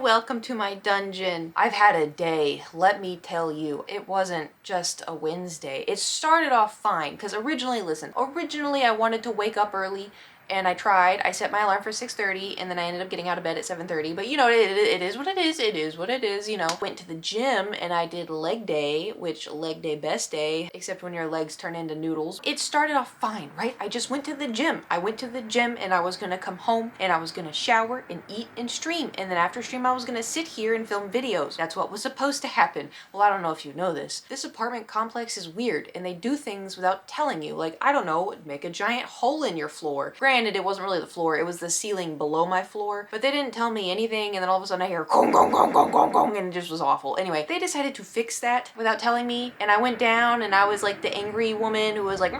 welcome to my dungeon. I've had a day, let me tell you. It wasn't just a Wednesday. It started off fine, because originally I wanted to wake up early, and I tried. I set my alarm for 6:30, and then I ended up getting out of bed at 7:30, but you know, it is what it is. It is what it is, you know. Went to the gym, and I did leg day, which leg day best day, except when your legs turn into noodles. It started off fine, right? I just went to the gym. And I was gonna come home, and I was gonna shower and eat and stream, and then after stream I was gonna sit here and film videos. That's what was supposed to happen. Well, I don't know if you know this. This apartment complex is weird, and they do things without telling you. Like, I don't know, make a giant hole in your floor. Granted, it wasn't really the floor, it was the ceiling below my floor, but they didn't tell me anything, and then all of a sudden I hear gong gong gong gong gong gong, and it just was awful. Anyway, they decided to fix that without telling me, and I went down and I was like the angry woman who was like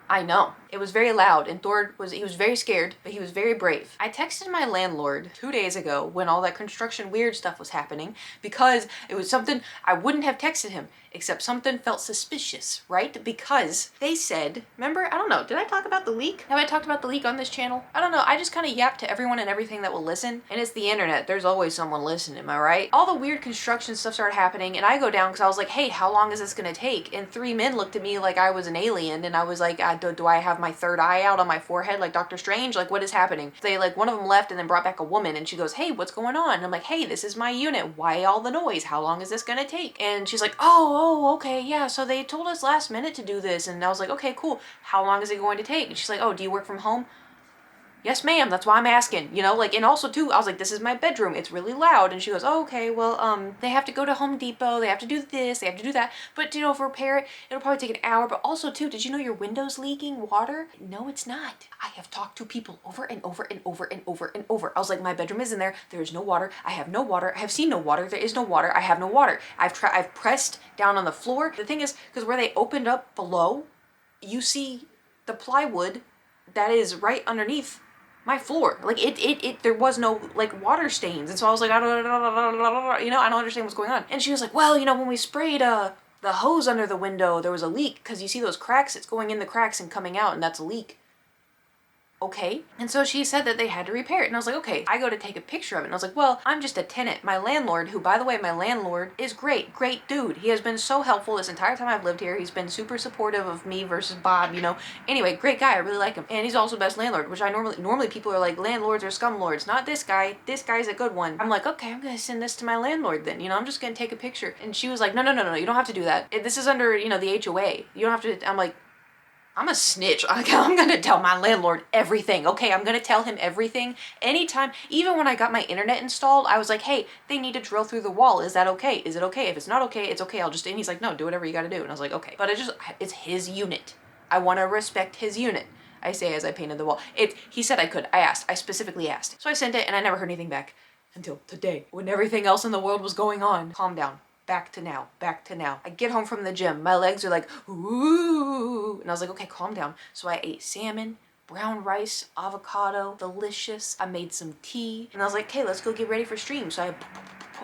I know. It was very loud, and Thor was very scared, but he was very brave. I texted my landlord 2 days ago when all that construction weird stuff was happening, because it was something I wouldn't have texted him, except something felt suspicious, right? Because they said, remember, I don't know, did I talk about the leak? Have I talked about the leak on this channel? I don't know, I just kind of yap to everyone and everything that will listen, and it's the internet, there's always someone listening, am I right? All the weird construction stuff started happening, and I go down because I was like, hey, how long is this gonna take? And 3 men looked at me like I was an alien, and I was like, do I have my third eye out on my forehead like Doctor Strange? Like, what is happening? They, like, one of them left and then brought back a woman, and she goes, hey, what's going on? And I'm like, hey, this is my unit. Why all the noise? How long is this gonna take? And she's like, oh, okay, yeah, so they told us last minute to do this. And I was like, okay, cool. How long is it going to take? And she's like, oh, do you work from home? Yes, ma'am, that's why I'm asking, you know, like, and also too, I was like, this is my bedroom, it's really loud, and she goes, oh, okay, well, they have to go to Home Depot, they have to do this, they have to do that, but, you know, for repair it, it'll probably take an hour, but also too, did you know your window's leaking water? No, it's not. I have talked to people over and over and over and over and over. I was like, my bedroom is in there, there is no water, I have no water, I have seen no water, there is no water, I have no water. I've pressed down on the floor. The thing is, because where they opened up below, you see the plywood that is right underneath my floor. Like, there was no, like, water stains. And so I was like, you know, I don't understand what's going on. And she was like, well, you know, when we sprayed the hose under the window, there was a leak, because you see those cracks, it's going in the cracks and coming out, and that's a leak. Okay. And so she said that they had to repair it. And I was like, okay. I go to take a picture of it. And I was like, well, I'm just a tenant. My landlord, who, by the way, my landlord is great dude. He has been so helpful this entire time I've lived here. He's been super supportive of me versus Bob, you know. Anyway, great guy. I really like him. And he's also best landlord, which I normally people are like, landlords are scumlords. Not this guy. This guy's a good one. I'm like, okay, I'm going to send this to my landlord then. You know, I'm just going to take a picture. And she was like, no, you don't have to do that. This is under, you know, the HOA. You don't have to. I'm like, I'm a snitch. I'm gonna tell my landlord everything. Okay, I'm gonna tell him everything. Anytime, even when I got my internet installed, I was like, hey, they need to drill through the wall. Is that okay? Is it okay? If it's not okay, it's okay. And he's like, no, do whatever you gotta do. And I was like, okay. But it's his unit. I wanna respect his unit. I say as I painted the wall. He said I could. I specifically asked. So I sent it, and I never heard anything back until today, when everything else in the world was going on. Calm down. Back to now. I get home from the gym. My legs are like, ooh. And I was like, okay, calm down. So I ate salmon, brown rice, avocado, delicious. I made some tea. And I was like, okay, let's go get ready for stream. So I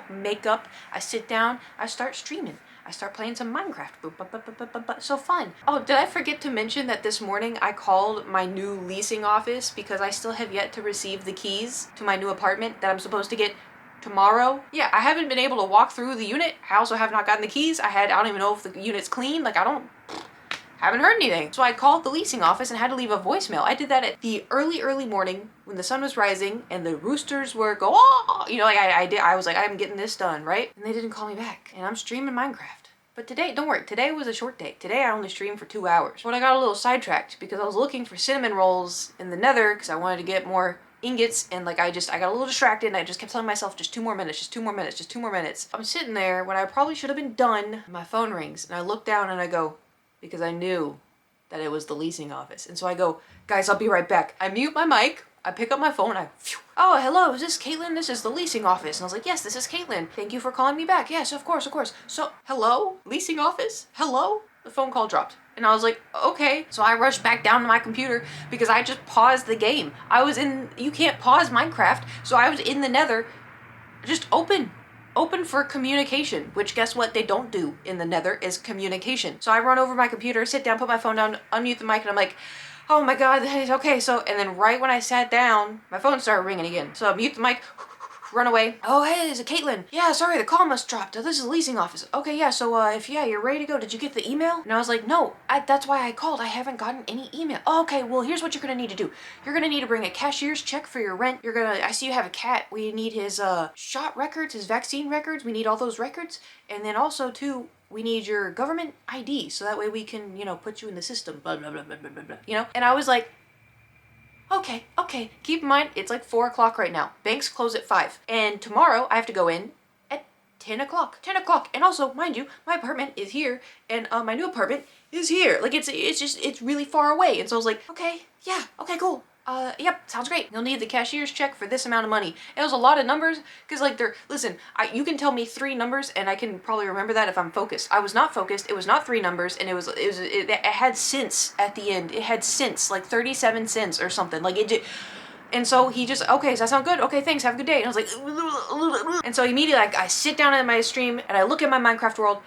makeup, I sit down, I start streaming. I start playing some Minecraft. So fun. Oh, did I forget to mention that this morning I called my new leasing office because I still have yet to receive the keys to my new apartment that I'm supposed to get tomorrow? Yeah, I haven't been able to walk through the unit. I also have not gotten the keys. I don't even know if the unit's clean. Like, haven't heard anything. So I called the leasing office and had to leave a voicemail. I did that at the early morning when the sun was rising and the roosters were you know, like I was like, I'm getting this done, right? And they didn't call me back. And I'm streaming Minecraft. But today, don't worry, today was a short day. Today I only streamed for 2 hours. But I got a little sidetracked because I was looking for cinnamon rolls in the nether because I wanted to get more ingots, and like I got a little distracted, and I just kept telling myself, just 2 more minutes, just 2 more minutes, just 2 more minutes. I'm sitting there when I probably should have been done. My phone rings, and I look down and I go, because I knew that it was the leasing office. And so I go, guys, I'll be right back. I mute my mic, I pick up my phone, oh, hello, is this Caitlin? This is the leasing office. And I was like, yes, this is Caitlin. Thank you for calling me back. Yes, of course. So, hello? Leasing office? Hello? The phone call dropped. And I was like, okay. So I rushed back down to my computer because I just paused the game. You can't pause Minecraft. So I was in the nether, just open for communication, which guess what they don't do in the nether is communication. So I run over my computer, sit down, put my phone down, unmute the mic, and I'm like, oh my God, okay. So, and then right when I sat down, my phone started ringing again. So I mute the mic, run away. Oh, hey, is it Caitlin? Yeah, sorry, the call must dropped. This is the leasing office. Okay, yeah, so if you're ready to go, did you get the email? And I was like, no, that's why I called. I haven't gotten any email. Oh, okay, well, here's what you're gonna need to do. You're gonna need to bring a cashier's check for your rent. I see you have a cat. We need his shot records, his vaccine records. We need all those records. And then also, too, we need your government ID, so that way we can, put you in the system, blah, blah, blah, blah, blah, blah, And I was like, okay. Keep in mind, it's like 4 o'clock right now. Banks close at 5. And tomorrow, I have to go in at 10 o'clock. 10 o'clock. And also, mind you, my apartment is here, and my new apartment is here. Like, it's really far away. And so I was like, okay, yeah, okay, cool. Yep, sounds great. You'll need the cashier's check for this amount of money. It was a lot of numbers, because like you can tell me 3 numbers and I can probably remember that if I'm focused. I was not focused, it was not 3 numbers, and it had cents at the end. It had cents, like 37 cents or something. Like it did. And so he just, okay, does that sound good? Okay, thanks, have a good day. And I was like, and so immediately I sit down in my stream and I look at my Minecraft world,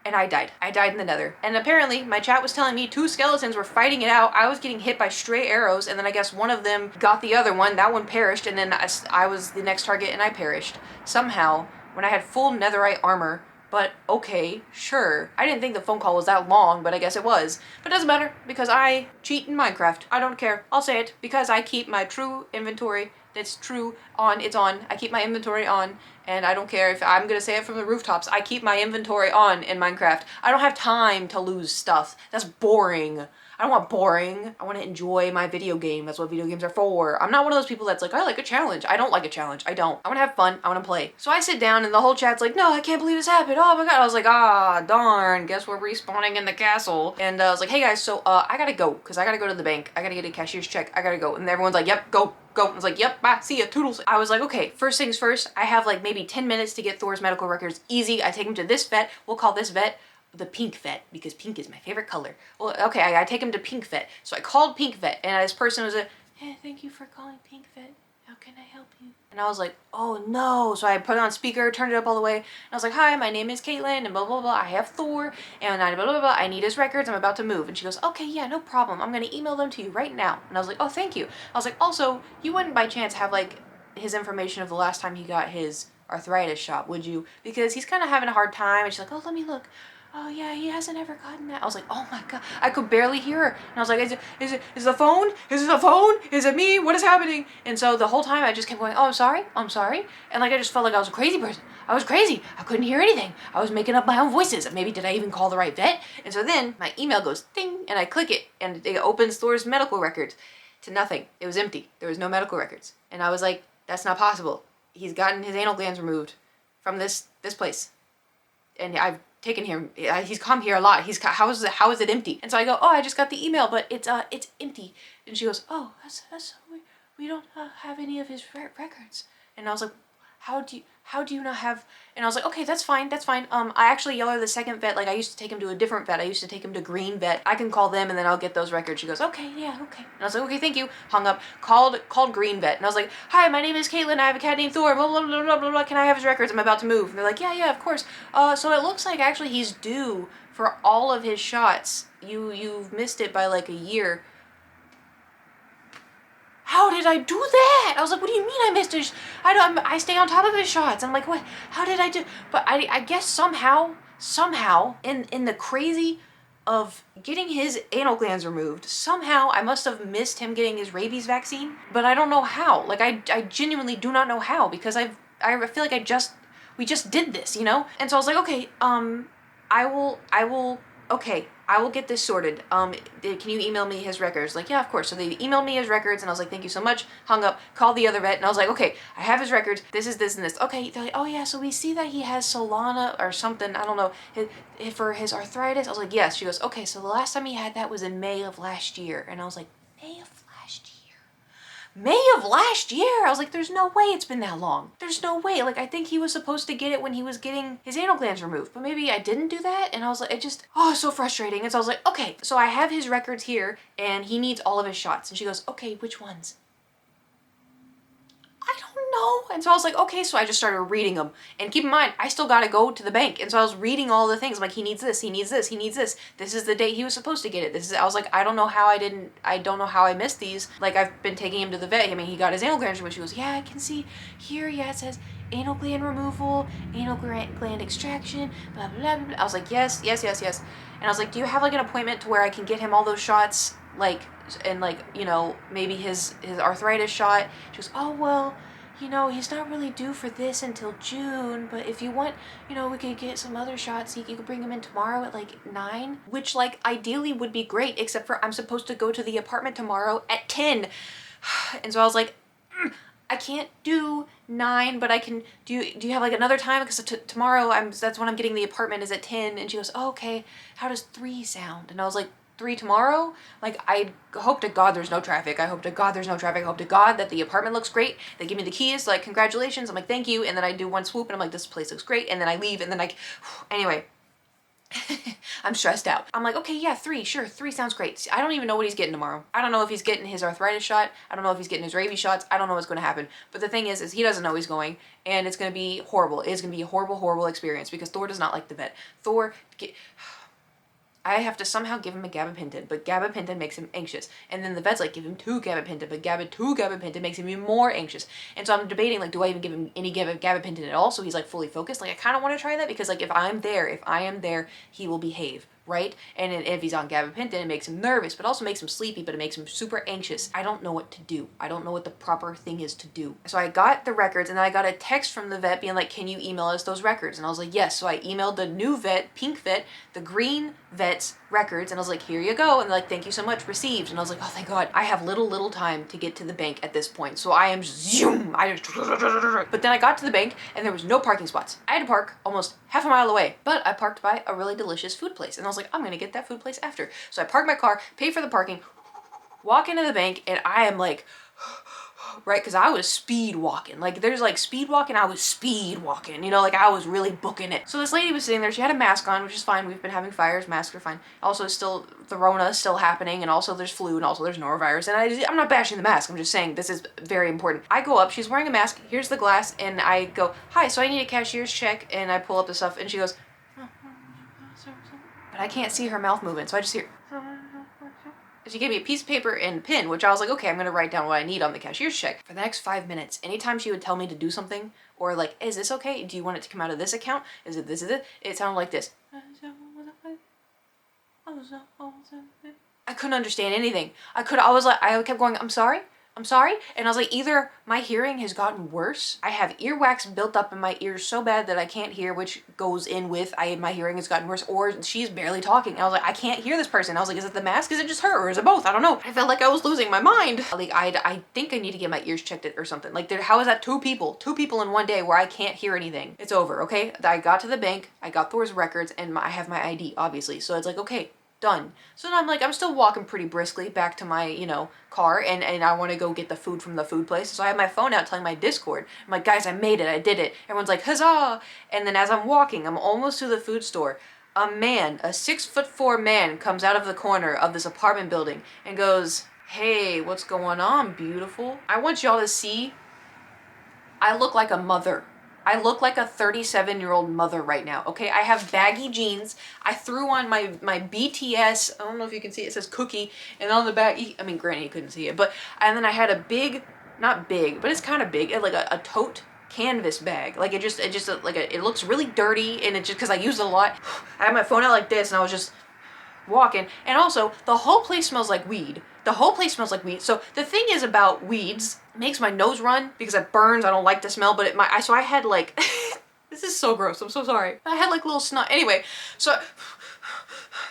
and I died. I died in the nether. And apparently, my chat was telling me 2 skeletons were fighting it out. I was getting hit by stray arrows, and then I guess one of them got the other one. That one perished, and then I was the next target, and I perished. Somehow, when I had full netherite armor. But okay, sure. I didn't think the phone call was that long, but I guess it was. But it doesn't matter, because I cheat in Minecraft. I don't care. I'll say it, because I keep my true inventory that's true on. It's on. I keep my inventory on. And I don't care if I'm gonna say it from the rooftops. I keep my inventory on in Minecraft. I don't have time to lose stuff. That's boring. I don't want boring. I want to enjoy my video game. That's what video games are for. I'm not one of those people that's like, I like a challenge. I don't like a challenge. I don't. I want to have fun. I want to play. So I sit down and the whole chat's like, no, I can't believe this happened. Oh my god. I was like, darn. Guess we're respawning in the castle. And I was like, hey guys, so I gotta go, because I gotta go to the bank. I gotta get a cashier's check. I gotta go. And everyone's like, yep, go. I was like, yep, bye, see ya, toodles. I was like, okay, first things first, I have like maybe 10 minutes to get Thor's medical records. Easy. I take him to this vet. We'll call this vet the pink vet, because pink is my favorite color. Well, okay, I take him to pink vet. So I called pink vet, and this person was hey, thank you for calling pink vet. How can I help you? And I was like, oh no. So I put it on speaker, turned it up all the way, and I was like, hi, my name is Caitlin, and blah, blah, blah. I have Thor, and I blah, blah, blah. I need his records. I'm about to move. And she goes, okay, yeah, no problem. I'm going to email them to you right now. And I was like, oh, thank you. I was like, also, you wouldn't by chance have like his information of the last time he got his arthritis shot, would you? Because he's kind of having a hard time. And she's like, oh, let me look. Oh yeah, he hasn't ever gotten that. I was like, oh my god, I could barely hear her. And I was like, is the phone? Is it the phone? Is it me? What is happening? And so the whole time I just kept going, oh, I'm sorry. And like, I just felt like I was a crazy person. I was crazy. I couldn't hear anything. I was making up my own voices. Maybe did I even call the right vet? And so then my email goes ding, and I click it, and it opens Thor's medical records to nothing. It was empty. There was no medical records. And I was like, that's not possible. He's gotten his anal glands removed from this place. And I've taken him. He's come here a lot. How is it empty? And so I go, oh, I just got the email, but it's empty. And she goes, oh, that's so weird. We don't have any of his records. And I was like, how do you not have? And I was like, okay, that's fine. I actually yell at the second vet. Like, I used to take him to a different vet. I used to take him to Green Vet. I can call them and then I'll get those records. She goes, okay, yeah, okay. And I was like, okay, thank you. Hung up, called Green Vet. And I was like, hi, my name is Caitlin. I have a cat named Thor. Blah, blah, blah, blah, blah, blah. Can I have his records? I'm about to move. And they're like, yeah, of course. So it looks like actually he's due for all of his shots. You've missed it by like a year. How did I do that? I was like, what do you mean I missed it? I stay on top of his shots. I'm like, what? How did I do? But I guess somehow, in the crazy of getting his anal glands removed, somehow I must have missed him getting his rabies vaccine. But I don't know how. Like, I genuinely do not know how, because I feel like we just did this, you know? And so I was like, okay, I will get this sorted. Can you email me his records? Like, yeah, of course. So they emailed me his records, and I was like, thank you so much. Hung up, called the other vet, and I was like, okay, I have his records. This is this and this. Okay, they're like, oh yeah, so we see that he has Solana or something, I don't know, for his arthritis. I was like, yes. She goes, okay, so the last time he had that was in May of last year. And I was like, May of last year? May of last year? I was like, there's no way it's been that long. There's no way. Like, I think he was supposed to get it when he was getting his anal glands removed, but maybe I didn't do that. And I was like, so frustrating. And so I was like, okay, so I have his records here, and he needs all of his shots. And she goes, okay, which ones? I don't know. And so I was like, okay, so I just started reading them. And keep in mind, I still gotta go to the bank. And so I was reading all the things. I'm like, he needs this, he needs this, he needs this. This is the date he was supposed to get it. I was like, I don't know how I missed these. Like, I've been taking him to the vet. I mean, he got his anal gland removed. She goes, yeah, I can see here, yeah, it says anal gland removal, anal gland extraction, blah, blah, blah. I was like, yes. And I was like, do you have like an appointment to where I can get him all those shots? Like, and like, you know, maybe his arthritis shot. She goes, oh, well, you know, he's not really due for this until June, but if you want, you know, we could get some other shots. You could bring him in tomorrow at like 9, which like ideally would be great, except for I'm supposed to go to the apartment tomorrow at 10. And so I was like, I can't do 9, but I can do you have like another time? Because tomorrow that's when I'm getting the apartment is at 10. And she goes, oh, okay, how does 3 sound? And I was like, 3 tomorrow? Like, I hope to God there's no traffic. I hope to God there's no traffic. I hope to God that the apartment looks great. They give me the keys, like, congratulations. I'm like, thank you. And then I do one swoop and I'm like, this place looks great. And then I leave and then anyway. I'm stressed out. I'm like, okay, yeah, 3, sure, 3 sounds great. I don't even know what he's getting tomorrow. I don't know if he's getting his arthritis shot. I don't know if he's getting his rabies shots. I don't know what's going to happen. But the thing is he doesn't know he's going, and it's going to be horrible. It's going to be a horrible, horrible experience because Thor does not like the vet. I have to somehow give him a gabapentin, but gabapentin makes him anxious. And then the vet's like, give him 2 gabapentin, but 2 gabapentin makes him even more anxious. And so I'm debating, like, do I even give him any gabapentin at all so he's, like, fully focused? Like, I kind of want to try that because, like, if I am there, he will behave, right? And if he's on gabapentin, it makes him nervous, but also makes him sleepy, but it makes him super anxious. I don't know what to do. I don't know what the proper thing is to do. So I got the records, and then I got a text from the vet being like, can you email us those records? And I was like, yes. So I emailed the new vet, pink vet, the green vet's records, and I was like, here you go. And they're like, thank you so much, received. And I was like, oh, thank God. I have little time to get to the bank at this point. So I am zoom. But then I got to the bank, and there was no parking spots. I had to park almost half a mile away, but I parked by a really delicious food place. And I was like, I'm gonna get that food place after. So I parked my car, paid for the parking, walk into the bank, and I am like, right, because I was speed walking. Like, there's like speed walking, I was speed walking, you know, like I was really booking it. So this lady was sitting there, she had a mask on, which is fine. We've been having fires, masks are fine. Also, still, the Rona is still happening, and also there's flu, and also there's norovirus, and I'm not bashing the mask, I'm just saying this is very important. I go up, she's wearing a mask, here's the glass, and I go, hi, so I need a cashier's check, and I pull up the stuff, and she goes, but I can't see her mouth movement, so I just hear, she gave me a piece of paper and a pen, which I was like, okay, I'm gonna write down what I need on the cashier's check. For the next 5 minutes, anytime she would tell me to do something, or like, is this okay? Do you want it to come out of this account? Is it this? Is it? It sounded like this. I couldn't understand anything. I kept going, I'm sorry. And I was like, either my hearing has gotten worse, I have earwax built up in my ears so bad that I can't hear, which goes in with my hearing has gotten worse, or she's barely talking. And I was like, I can't hear this person. I was like, is it the mask? Is it just her? Or is it both? I don't know. I felt like I was losing my mind. Like, I think I need to get my ears checked or something. Like, how is that 2 people in one day where I can't hear anything? It's over, okay? I got to the bank, I got Thor's records, and I have my ID, obviously. So it's like, okay, done. So then I'm still walking pretty briskly back to my, car, and I want to go get the food from the food place. So I have my phone out telling my Discord. I'm like, guys, I made it. I did it. Everyone's like, huzzah. And then as I'm walking, I'm almost to the food store. A 6'4" man comes out of the corner of this apartment building and goes, hey, what's going on, beautiful? I want y'all to see, I look like a mother. I look like a 37-year-old mother right now, okay? I have baggy jeans. I threw on my BTS, I don't know if you can see it, says cookie, and on the back, I mean, granted, you couldn't see it, and then I had a big, not big, but it's kind of big, like a tote canvas bag. Like, it looks really dirty, and it just, because I used it a lot. I had my phone out like this, and I was just walking, and also, the whole place smells like weed. So the thing is about weeds, it makes my nose run because it burns. I don't like the smell, but so I had like, this is so gross. I'm so sorry. I had like little snot. Anyway, so,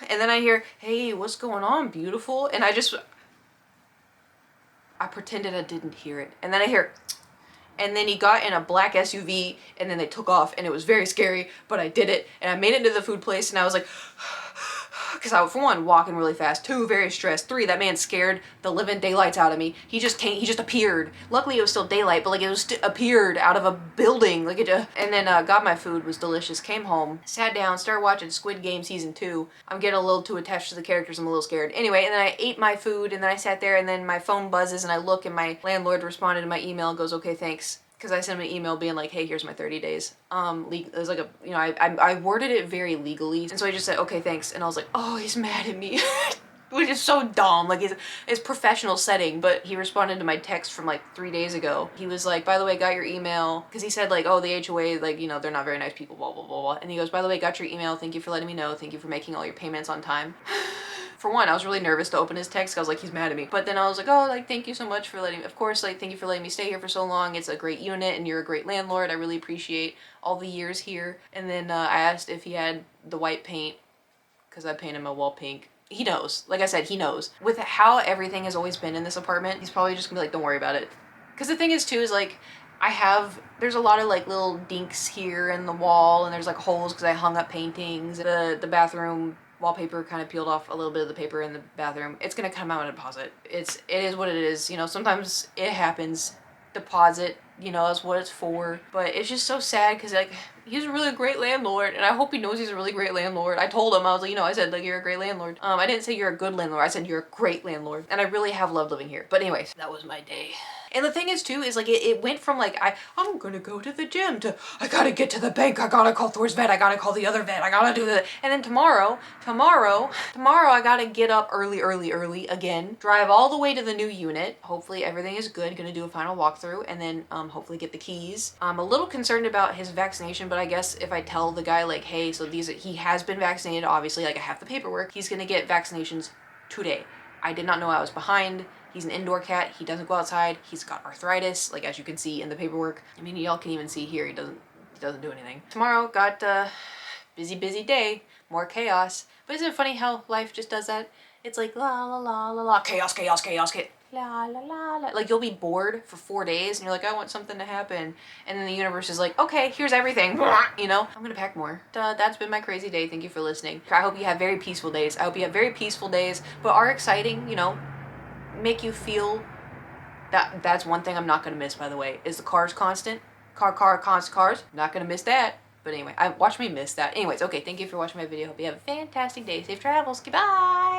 and then I hear, hey, what's going on, beautiful? And I pretended I didn't hear it. And then I hear, and then he got in a black SUV, and then they took off, and it was very scary, but I did it, and I made it to the food place, and I was like, because I was, for one, walking really fast. 2, very stressed. 3, that man scared the living daylights out of me. He just appeared. Luckily, it was still daylight, but like, it was appeared out of a building. Like, and then got my food, was delicious. Came home, sat down, started watching Squid Game season 2. I'm getting a little too attached to the characters. I'm a little scared. Anyway, and then I ate my food, and then I sat there, and then my phone buzzes, and I look, and my landlord responded to my email and goes, okay, thanks. because I sent him an email being like, hey, here's my 30 days. It was like a, you know, I worded it very legally. And so I just said, okay, thanks. And I was like, oh, he's mad at me. Which is so dumb. Like, it's professional setting, but he responded to my text from like 3 days ago. He was like, by the way, got your email. Because he said like, oh, the HOA, like, you know, they're not very nice people, blah, blah, blah, blah. And he goes, by the way, got your email. Thank you for letting me know. Thank you for making all your payments on time. For one, I was really nervous to open his text. I was like, he's mad at me. But then I was like, oh, like, thank you so much for letting me, of course, like, thank you for letting me stay here for so long. It's a great unit and you're a great landlord. I really appreciate all the years here. And then I asked if he had the white paint, because I painted my wall pink. He knows. Like I said, he knows. With how everything has always been in this apartment, he's probably just gonna be like, don't worry about it. Because the thing is too, is like, there's a lot of like little dinks here in the wall, and there's like holes because I hung up paintings. The bathroom wallpaper kind of peeled off a little bit of the paper in the bathroom. It's gonna come out in a deposit. It is what it is. You know, sometimes it happens. Deposit, you know, that's what it's for. But it's just so sad because like he's a really great landlord, and I hope he knows he's a really great landlord. I told him, I was like, you know, I said like, you're a great landlord. I didn't say you're a good landlord. I said you're a great landlord, and I really have loved living here. But anyways, that was my day. And the thing is too, is like it went from like I'm gonna go to the gym to I gotta get to the bank, I gotta call Thor's vet, I gotta call the other vet, I gotta do the, and then tomorrow I gotta get up early again, drive all the way to the new unit. Hopefully everything is good, gonna do a final walkthrough, and then hopefully get the keys. I'm a little concerned about his vaccination, but I guess if I tell the guy like, hey, so he has been vaccinated, obviously, like I have the paperwork, he's gonna get vaccinations today. I did not know I was behind. He's an indoor cat. He doesn't go outside. He's got arthritis, like as you can see in the paperwork. I mean, y'all can even see here, he doesn't do anything. Tomorrow, got busy day, more chaos. But isn't it funny how life just does that? It's like la la la la la, chaos, la la la la. Like you'll be bored for 4 days and you're like, I want something to happen. And then the universe is like, okay, here's everything. You know, I'm gonna pack more. That's been my crazy day. Thank you for listening. I hope you have very peaceful days. I hope you have very peaceful days, but are exciting, you know, make you feel that's one thing I'm not gonna miss, by the way, is the cars constant. Cars. Not gonna miss that. But anyway, watch me miss that. Anyways, okay, thank you for watching my video. Hope you have a fantastic day. Safe travels. Goodbye.